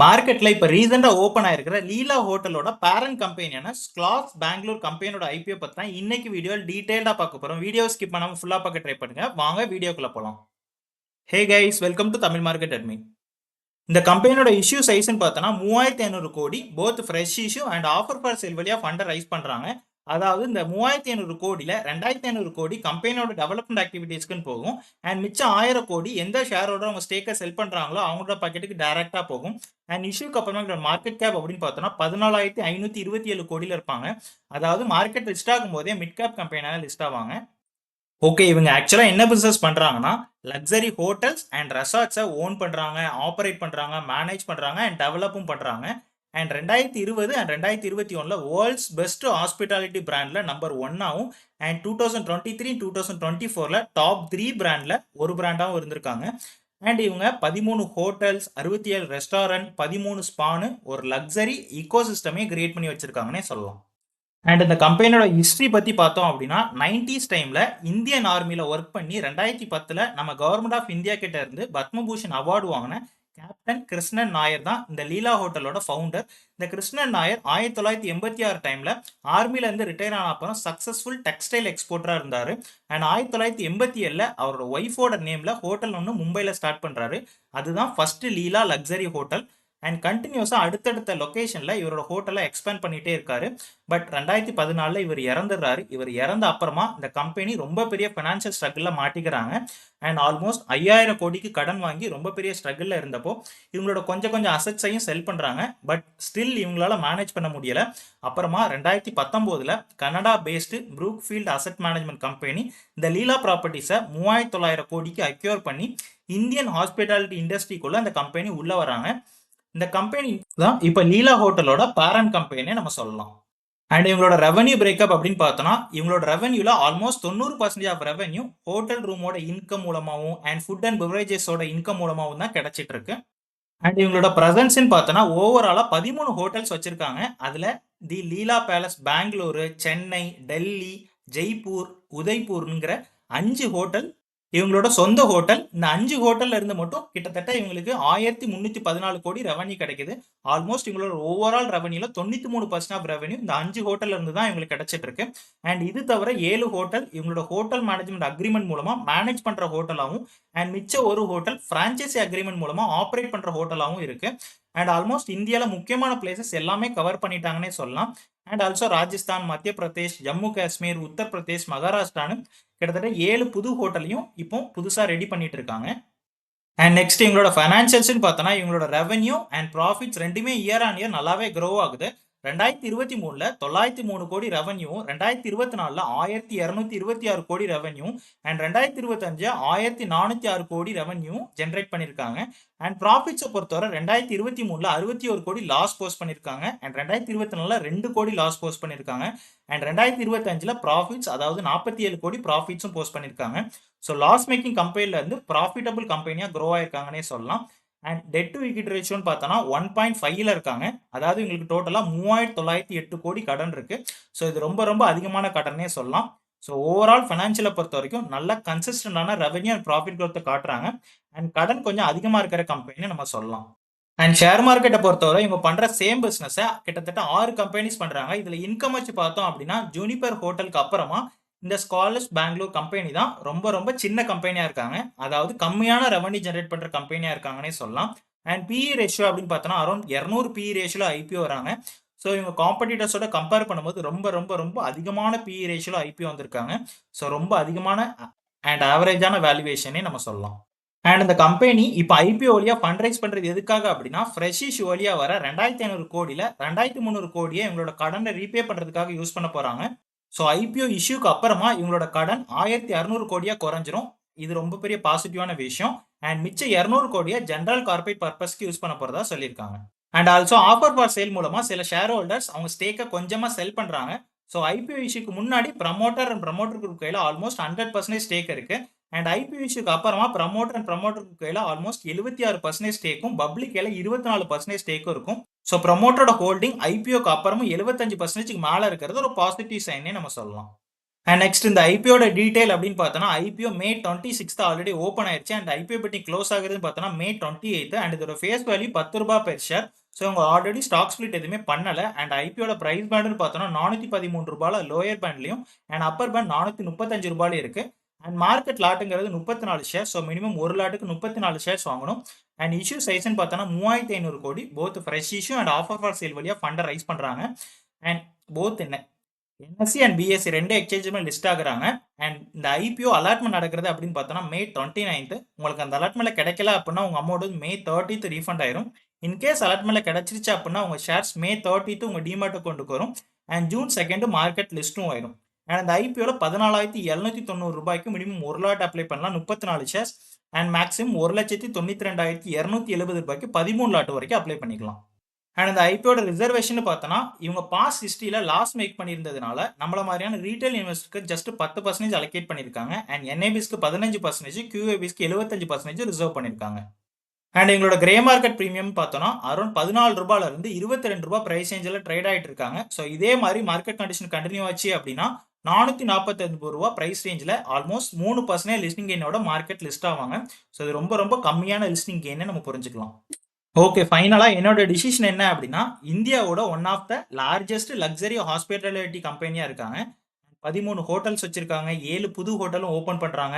மார்க்கெட்ல இப்ப ரீசெண்டா ஓபன் ஆயிருக்கிற லீலா ஹோட்டலோட பேரண்ட் கம்பெனியான ஸ்கிளாஸ் பெங்களூர் கம்பெனியோட ஐபிஓ பத்தி தான் இன்னைக்கு வீடியோ டீடைல்டா பார்க்க போறோம். வீடியோ ஸ்கிப் பண்ணாம ஃபுல்லா பார்க்க ட்ரை பண்ணுங்க. வாங்க வீடியோக்குள்ள போலாம். Hey guys, welcome to Tamil market admin. இந்த கம்பெனியோட இஷ்யூ சைஸ்ன்னு பார்த்தோன்னா 3500 crore both fresh issue and offer for sale வழியா ஃபண்டை ரைஸ் பண்றாங்க. அதாவது இந்த 3500 கோடியில 2500 கோடி கம்பெனியோட டெவலப்மெண்ட் ஆக்டிவிட்டீஸ்க்குன்னு போகும். அண்ட் மிச்சம் 1000 கோடி எந்த ஷேரோட அவங்க ஸ்டேக்கை செல் பண்றாங்களோ அவங்களோட பாக்கெட்டுக்கு டைரக்டா போகும். அண்ட் இஷ்யூக்கு அப்புறமா மார்க்கெட் கேப் அப்படின்னு பார்த்தோம்னா 14,527 கோடியில இருப்பாங்க. அதாவது மார்க்கெட் லிஸ்ட் ஆகும் போதே மிட் கேப் கம்பெனியால லிஸ்ட் ஆவாங்க. ஓகே, இவங்க ஆக்சுவலா என்ன பிசினஸ் பண்றாங்கன்னா லக்ஸரி ஹோட்டல்ஸ் அண்ட் ரெசார்ட்ஸை ஓன் பண்றாங்க, ஆப்ரேட் பண்றாங்க, மேனேஜ் பண்றாங்க அண்ட் டெவலப்பும் பண்றாங்க. And 2020 and 2021 world's best hospitality பிராண்ட்ல நம்பர் 1ஆவும் அண்ட் 2023-2024 டாப் 3 பிராண்ட்ல ஒரு பிராண்டாவும் இருந்திருக்காங்க. அண்ட் இவங்க 13 ஹோட்டல்ஸ், 67 ரெஸ்டாரண்ட், 13 ஸ்பானு, ஒரு லக்ஸரி ஈகோசிஸ்டமே கிரியேட் பண்ணி வச்சிருக்காங்கன்னே சொல்லலாம். அண்ட் இந்த கம்பெனியோட ஹிஸ்ட்ரி பற்றி பார்த்தோம் அப்படின்னா 90s டைமில் இந்தியன் ஆர்மியில் ஒர்க் பண்ணி 2010 நம்ம கவர்மெண்ட் ஆஃப் இந்தியா கிட்ட இருந்து பத்மபூஷன் அவார்டு வாங்கின கேப்டன் கிருஷ்ணன் நாயர் தான் இந்த லீலா ஹோட்டலோட ஃபவுண்டர். இந்த கிருஷ்ணன் நாயர் 1986 டைமில் ஆர்மியிலேருந்து ரிட்டையர் ஆன அப்புறம் சக்ஸஸ்ஃபுல் டெக்ஸ்டைல் எக்ஸ்போர்ட்டராக இருந்தார். அண்ட் 1987 அவரோட ஒய்ஃபோட நேமில் ஹோட்டல் ஒன்று மும்பையில் ஸ்டார்ட் பண்ணுறாரு. அதுதான் first Leela luxury hotel. And கண்டினியூஸாக அடுத்தடுத்த லொக்கேஷனில் இவரோட ஹோட்டலை எக்ஸ்பேண்ட் பண்ணிகிட்டே இருக்காரு. பட் 2014 இவர் இறந்துடுறாரு. இவர் இறந்த அப்புறமா இந்த கம்பெனி ரொம்ப பெரிய ஃபினான்ஷியல் ஸ்ட்ரகிளில் மாட்டிக்கிறாங்க. அண்ட் ஆல்மோஸ்ட் 5000 கோடிக்கு கடன் வாங்கி ரொம்ப பெரிய ஸ்ட்ரகிளில் இருந்தப்போ இவங்களோட கொஞ்சம் அசட்ஸையும் செல் பண்ணுறாங்க. பட் ஸ்டில் இவங்களால மேனேஜ் பண்ண முடியலை. அப்புறமா 2019 Canada based Brookfield asset management company இந்த லீலா ப்ராப்பர்ட்டிஸை 3900 கோடிக்கு அக்யூர் பண்ணி இந்தியன் ஹாஸ்பிட்டாலிட்டி இண்டஸ்ட்ரிக்குள்ள அந்த கம்பெனி உள்ள வராங்க. இந்த கம்பெனி தான் இப்போ லீலா ஹோட்டலோட பேரண்ட் கம்பெனியை நம்ம சொல்லலாம். அண்ட் இவங்களோட ரெவன்யூ பிரேக்கப் அப்படின்னு பார்த்தோம்னா இவங்களோட ரெவன்யூல ஆல்மோஸ்ட் 90% ஆஃப் ரெவன்யூ ஹோட்டல் ரூமோட இன்கம் மூலமாகவும் அண்ட் ஃபுட் அண்ட் பிவரேஜஸோட இன்கம் மூலமாகவும் தான் கிடைச்சிட்டு இருக்கு. அண்ட் இவங்களோட ப்ரெசன்ஸ்ன்னு பார்த்தோன்னா ஓவராலாக 13 ஹோட்டல்ஸ் வச்சிருக்காங்க. அதில் தி லீலா பேலஸ் பெங்களூரு, சென்னை, டெல்லி, ஜெய்ப்பூர், உதய்பூர்ங்கிற 5 ஹோட்டல் இவங்களோட சொந்த ஹோட்டல். இந்த 5 ஹோட்டல்ல இருந்து மட்டும் கிட்டத்தட்ட இவங்களுக்கு 1314 கோடி ரெவன்யூ கிடைக்குது. ஆல்மோஸ்ட் இவங்களோட ஓவரால் ரெவன்யூல 93% ஆஃப் ரெவன்யூ இந்த 5 ஹோட்டல்ல இருந்து தான் இவங்களுக்கு கிடைச்சிட்டு இருக்கு. அண்ட் இது தவிர 7 ஹோட்டல் இவங்களோட ஹோட்டல் மேனேஜ்மெண்ட் அக்ரிமெண்ட் மூலமா மேனேஜ் பண்ற ஹோட்டலாகவும் அண்ட் மிச்ச ஒரு ஹோட்டல் பிரான்ச்சைசி அக்ரிமெண்ட் மூலமா ஆப்ரேட் பண்ற ஹோட்டலாகவும் இருக்கு. அண்ட் ஆல்மோஸ்ட் இந்தியாவில் முக்கியமான பிளேசஸ் எல்லாமே கவர் பண்ணிட்டாங்கன்னே சொல்லலாம். அண்ட் ஆல்சோ ராஜஸ்தான், மத்திய பிரதேஷ், ஜம்மு காஷ்மீர், உத்தரப்பிரதேஷ், மகாராஷ்டிரான்னு கிட்டத்தட்ட 7 புது ஹோட்டலையும் இப்போ புதுசாக ரெடி பண்ணிட்டு இருக்காங்க. அண்ட் நெக்ஸ்ட் இவங்களோட ஃபைனான்சியல்ஸ்னு பார்த்தோன்னா இவங்களோட ரெவன்யூ அண்ட் ப்ராஃபிட்ஸ் ரெண்டுமே இயர் ஆன் இயர் நல்லாவே க்ரோ ஆகுது. 2023 903 கோடி ரெவன்யூ, 2024 1226 கோடி ரெவன்யூ அண்ட் 2025 1406 கோடி ரெவன்யூ ஜென்ரேட் பண்ணியிருக்காங்க. அண்ட் ப்ராஃபிட்ஸை பொறுத்தவரை 2023 61 கோடி லாஸ் போஸ்ட் பண்ணியிருக்காங்க. அண்ட் 2024 2 கோடி லாஸ் போஸ்ட் பண்ணியிருக்காங்க. அண்ட் 2025 ப்ராஃபிட்ஸ் அதாவது 47 கோடி ப்ராஃபிட்ஸும் போஸ்ட் பண்ணியிருக்காங்க. ஸோ லாஸ் மேக்கிங் கம்பெனில இருந்து ப்ராஃபிட்டபிள் கம்பெனியாக க்ரோ ஆயிருக்காங்கன்னே சொல்லலாம். அண்ட் டெட் டு ஈக்விட்டி ரேஷியோன்னு பார்த்தோன்னா 1.5ல இருக்காங்க. அதாவது இவங்களுக்கு டோட்டலாக 3908 கோடி கடன் இருக்கு. ஸோ இது ரொம்ப ரொம்ப அதிகமான கடனே சொல்லலாம். ஸோ ஓவரால் ஃபைனான்சியலை பொறுத்த வரைக்கும் நல்ல கன்சிஸ்டன்டான ரெவன்யூ அண்ட் ப்ராஃபிட் க்ரோத்தை காட்டுறாங்க. அண்ட் கடன் கொஞ்சம் அதிகமாக இருக்கிற கம்பெனி நம்ம சொல்லலாம். அண்ட் ஷேர் மார்க்கெட்டை பொறுத்தவரை இவங்க பண்ற சேம் பிசினஸை கிட்டத்தட்ட 6 கம்பெனிஸ் பண்றாங்க. இதுல இன்கம் வச்சு பார்த்தோம் அப்படின்னா ஜூனிபர் ஹோட்டலுக்கு அப்புறமா இந்த ஸ்காலர்ஸ் பெங்களூர் கம்பெனி தான் ரொம்ப ரொம்ப சின்ன கம்பெனியா இருக்காங்க. அதாவது கம்மியான ரெவன்யூ ஜென்ரேட் பண்ற கம்பெனியா இருக்காங்கன்னே சொல்லலாம். அண்ட் பிஇ ரேஷியோ அப்படின்னு பார்த்தோன்னா அரௌண்ட் 200 பிஇ ரேஷியோல ஐபிஓ வராங்க. ஸோ இவங்க காம்படிட்டர்ஸோட கம்பேர் பண்ணும்போது ரொம்ப ரொம்ப ரொம்ப அதிகமான பிஇ ரேஷியோல ஐபிஓ வந்திருக்காங்க. ஸோ ரொம்ப அதிகமான அண்ட் ஆவரேஜான வேல்யூவேஷனே நம்ம சொல்லலாம். அண்ட் இந்த கம்பெனி இப்போ ஐபிஓ வழியா ஃபண்ட் ரைஸ் பண்றது எதுக்காக அப்படின்னா ஃப்ரெஷ் இஷ்யூ வழியா வர 2500 கோடியில 2300 கோடியை இவங்களோட கடனை ரீபே பண்றதுக்காக யூஸ் பண்ண போறாங்க. ஸோ ஐபிஓ இஷ்யூக்கு அப்புறமா இவங்களோட கடன் 1600 கோடியா குறைஞ்சிரும். இது ரொம்ப பெரிய பாசிட்டிவான விஷயம். அண்ட் மிச்ச 200 கோடியை ஜென்ரல் கார்பரேட் பர்பஸ்க்கு யூஸ் பண்ண போறதா சொல்லியிருக்காங்க. And also offer for sale மூலமா சில ஷேர் ஹோல்டர்ஸ் அவங்க ஸ்டேக்கை கொஞ்சமா செல் பண்றாங்க. ஸோ ஐபிஓ இஷ்யூக்கு முன்னாடி ப்ரமோட்டர் அண்ட் ப்ரமோட்டர் குரூப் கையில் ஆல்மோஸ்ட் 100% ஸ்டேக் இருக்கு. அண்ட் ஐபிஓ இஷ்யூக்கு அப்புறமா ப்ரமோட்டர் அண்ட் ப்ரமோட்டர் கையில் ஆல்மோஸ்ட் 76% ஸ்டேக்கும் பப்ளிக் கையில் 24% ஸ்டேக்கும் இருக்கும். ஸோ ப்ரமோட்டரோட ஹோல்டிங் ஐபிஓக்கு அப்புறமும் 75%க்கு மேலே இருக்கிறது ஒரு பாசிட்டிவ் சைனே நம்ம சொல்லலாம். அண்ட் நெக்ஸ்ட் இந்த ஐபிஓட டீடைல் அப்படின்னு பார்த்தோன்னா ஐபிஓ May 26 ஆல்ரெடி ஓப்பன் ஆயிருச்சு. அண்ட் ஐபிஓ பற்றி க்ளோஸ் ஆகுதுன்னு பார்த்தோன்னா May 28. அண்ட் இதோட face value ₹10 per share. So அவங்க ஆல்ரெடி ஸ்டாக் ஸ்பிளிட் எதுவுமே பண்ணல. அண்ட் ஐபிஓட பிரைஸ் பேண்டுன்னு பார்த்தோன்னா ₹413 லோயர் பேண்ட்லையும் அண்ட் அப்பர் பேண்ட் ₹435 இருக்கு. அண்ட் மார்க்கெட் லாட்டுங்கிறது 34 ஷேர். ஸோ மினிமம் ஒரு லாட்டுக்கு 34 ஷேர்ஸ் வாங்கணும். அண்ட் இஷ்யூ சைஸ்ன்னு பார்த்தோன்னா 3500 crore. Both fresh issue and offer for sale வழியாக ஃபண்டை ரைஸ் பண்ணுறாங்க. அண்ட் போத் என்ன என்எஸ்சி அண்ட் பிஎஸ்சி ரெண்டு எக்ஸ்சேஞ்சுமே லிஸ்ட் ஆகுறாங்க. அண்ட் இந்த ஐபிஓ அலாட்மெண்ட் நடக்கிறது அப்படின்னு பார்த்தோன்னா May 29. உங்களுக்கு அந்த அலாட்மெண்ட்ல கிடைக்கல அப்படின்னா உங்க அமௌண்ட் வந்து May 30 ரீஃபண்ட் ஆயிரும். இன்கேஸ் அலாட்மெண்ட்ல கிடைச்சிருச்சு அப்படின்னா உங்க ஷேர்ஸ் May 30 உங்க டிமார்ட்டை கொண்டு வரும். அண்ட் June 2 மார்க்கெட் லிஸ்ட்டும் ஆயிரும். அண்ட் அந்த ஐபிஓல ₹14,790 மினிமம் ஒரு லாட் அப்ளை பண்ணலாம், 34 ஷேர்ஸ். அண்ட் மேக்ஸிமம் ₹1,92,270 13 லாட் வரைக்கும் அப்ளை பண்ணிக்கலாம். அண்ட் அந்த ஐபிஓட ரிசர்வேஷன் பார்த்தோன்னா இவங்க பாஸ் ஹிஸ்ட்ரியில லாஸ் மேக் பண்ணியிருந்ததுனால நம்மள மாதிரியான ரீட்டைல் இன்வெஸ்டருக்கு ஜஸ்ட் 10% அலோகேட் பண்ணியிருக்காங்க. அண்ட் என்ஐபிஸ்க்கு 15%, QABஸ்க்கு 75% ரிசர்வ் பண்ணியிருக்காங்க. அண்ட் எங்களோட கிரே மார்க்கெட் ப்ரீமியம் பார்த்தோன்னா அரௌண்ட் ₹14 இருந்து ₹22 பிரைஸ் ரேஞ்சில் ட்ரேட் ஆகிட்டு இருக்காங்க. ஸோ இதே மாதிரி மார்க்கெட் கண்டிஷன் கண்டினியூ ஆச்சு அப்படின்னா ₹449 பிரைஸ் ரேஞ்சில் ஆல்மோஸ்ட் 3% லிஸ்டிங் கெயினோட மார்க்கெட் லிஸ்ட் ஆவாங்க. ஸோ இது ரொம்ப ரொம்ப கம்மியான லிஸ்டிங் கெயின்னு நம்ம புரிஞ்சுக்கலாம். ஓகே, ஃபைனலா என்னோட டிசிஷன் என்ன அப்படின்னா இந்தியாவோட one of the largest luxury hospitality கம்பெனியா இருக்காங்க. 13 ஹோட்டல்ஸ் வச்சிருக்காங்க, 7 புது ஹோட்டலும் ஓப்பன் பண்றாங்க.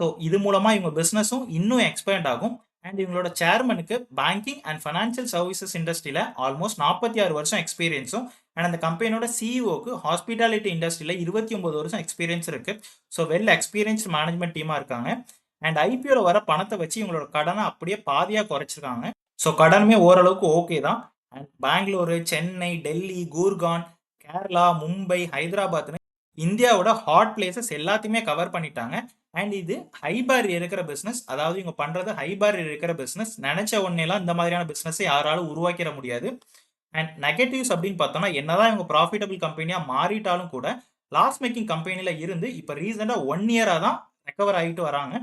ஸோ இது மூலமா இவங்க பிசினஸும் இன்னும் எக்ஸ்பேண்ட் ஆகும். அண்ட் இவங்களோட சேர்மனுக்கு பேங்கிங் அண்ட் ஃபைனான்சியல் சர்வீசஸ் இண்டஸ்ட்ரியில ஆல்மோஸ்ட் 46 வருஷம் எக்ஸ்பீரியன்ஸும் அண்ட் அந்த கம்பெனியோட சிஇஓக்கு ஹாஸ்பிட்டாலிட்டி இண்டஸ்ட்ரியில 29 வருஷம் எக்ஸ்பீரியன்ஸ் இருக்கு. ஸோ வெல் எக்ஸ்பீரியன்ஸ்ட் மேனேஜ்மெண்ட் டீமா இருக்காங்க. அண்ட் ஐபிஓல வர பணத்தை வச்சு இவங்களோட கடனை அப்படியே பாதியா குறைச்சிருக்காங்க. ஸோ கடனுமே ஓரளவுக்கு ஓகே தான். அண்ட் பெங்களூரு, சென்னை, டெல்லி, கூர்கான், கேரளா, மும்பை, ஹைதராபாத்னு இந்தியாவோட ஹாட் பிளேசஸ் எல்லாத்தையுமே கவர் பண்ணிட்டாங்க. அண்ட் இது ஹை பேரியர் இருக்கிற பிஸ்னஸ், அதாவது இவங்க பண்றது ஹை பேரியர் இருக்கிற பிஸ்னஸ். நினைச்ச உடனேலாம் இந்த மாதிரியான பிஸ்னஸை யாராலும் உருவாக்கிட முடியாது. அண்ட் நெகட்டிவ்ஸ் அப்படின்னு பார்த்தோம்னா என்னதான் இவங்க ப்ராஃபிட்டபிள் கம்பெனியா மாறிட்டாலும் கூட லாஸ் மேக்கிங் கம்பெனில இருந்து இப்போ ரீசெண்டாக 1 இயரா தான் ரெக்கவர் ஆகிட்டு வராங்க.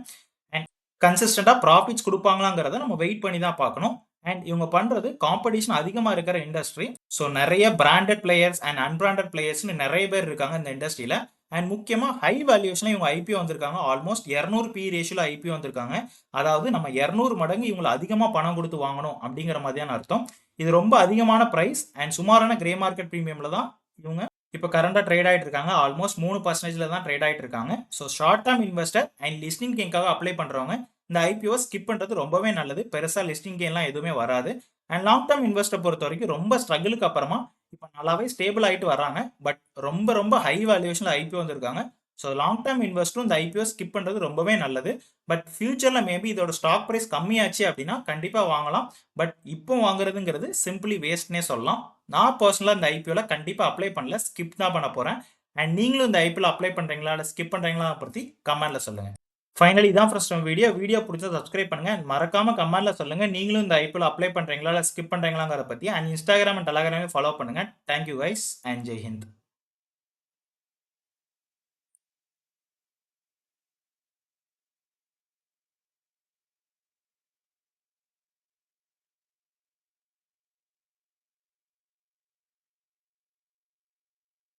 அண்ட் கன்சிஸ்டண்டா ப்ராஃபிட்ஸ் கொடுப்பாங்களாங்கிறத நம்ம வெயிட் பண்ணி தான் பார்க்கணும். அண்ட் இவங்க பண்றது காம்படிஷன் அதிகமா இருக்கிற இண்டஸ்ட்ரி. ஸோ நிறைய பிராண்டட் பிளேயர்ஸ் அண்ட் அன்பிராண்டட் பிளேயர்ஸ்னு நிறைய பேர் இருக்காங்க இந்த இண்டஸ்ட்ரியில. அண்ட் முக்கியமா ஹை வேல்யூஷன்ல இவங்க ஐபிஓ வந்திருக்காங்க. ஆல்மோஸ்ட் 200 PE ரேஷியோல ஐபிஓ வந்திருக்காங்க. அதாவது நம்ம 200 மடங்கு இவங்களை அதிகமா பணம் கொடுத்து வாங்கணும் அப்படிங்கிற மாதிரியான அர்த்தம். இது ரொம்ப அதிகமான பிரைஸ் அண்ட் சுமாரான கிரே மார்க்கெட் ப்ரீமியம்ல தான் இவங்க இப்போ கரண்டா ட்ரேட் ஆகிட்டு இருக்காங்க. ஆல்மோஸ்ட் 3% தான் ட்ரேட் ஆகிட்டு இருக்காங்க. So short term investor and listing கெயின்காக அப்ளை பண்றவங்க இந்த ஐபிஓ ஸ்கிப் பண்றது ரொம்பவே நல்லது. பெருசா லிஸ்டிங் கெயின்லாம் எதுவுமே வராது. அண்ட் லாங் டேர்ம் இன்வெஸ்டர் பொறுத்த வரைக்கும் ரொம்ப ஸ்ட்ரகிளுக்கு அப்புறமா இப்போ நல்லாவே ஸ்டேபிள் ஆகிட்டு வராங்க. பட் ரொம்ப ரொம்ப ஹை வேல்யூஷன்ல ஐபிஓ வந்திருக்காங்க. ஸோ லாங் டேர்ம் இன்வெஸ்டரும் இந்த ஐபிஓ ஸ்கிப் பண்றது ரொம்பவே நல்லது. பட் ஃபியூச்சர்ல மேபி இதோட ஸ்டாக் பிரைஸ் கம்மியாச்சு அப்படின்னா கண்டிப்பா வாங்கலாம். பட் இப்போ வாங்குறதுங்கிறது சிம்பிளி வேஸ்ட்னே சொல்லலாம். நான் பர்சனலா இந்த ஐபிஓல கண்டிப்பா அப்ளை பண்ணல, ஸ்கிப் தான் பண்ண போறேன். அண்ட் நீங்களும் இந்த ஐபிஓல அப்ளை பண்றீங்களா இல்லை ஸ்கிப் பண்றீங்களா பற்றி கமெண்ட்ல சொல்லுங்க. ஃபைனலி இதான் ஃபர்ஸ்ட் வீடியோ பிடிச்சா சப்ஸ்கிரைப் பண்ணுங்க. மறக்காம கமெண்ட்ல சொல்லுங்க நீங்களும் இந்த ஐபிஓல அப்ளை பண்றீங்களா இல்லை ஸ்கிப் பண்றீங்களாங்கிறத பத்தி. அண்ட் இன்ஸ்டாகிராம் அண்ட் டெலகிராமே ஃபாலோ பண்ணுங்க. Thank you guys and Jai Hind.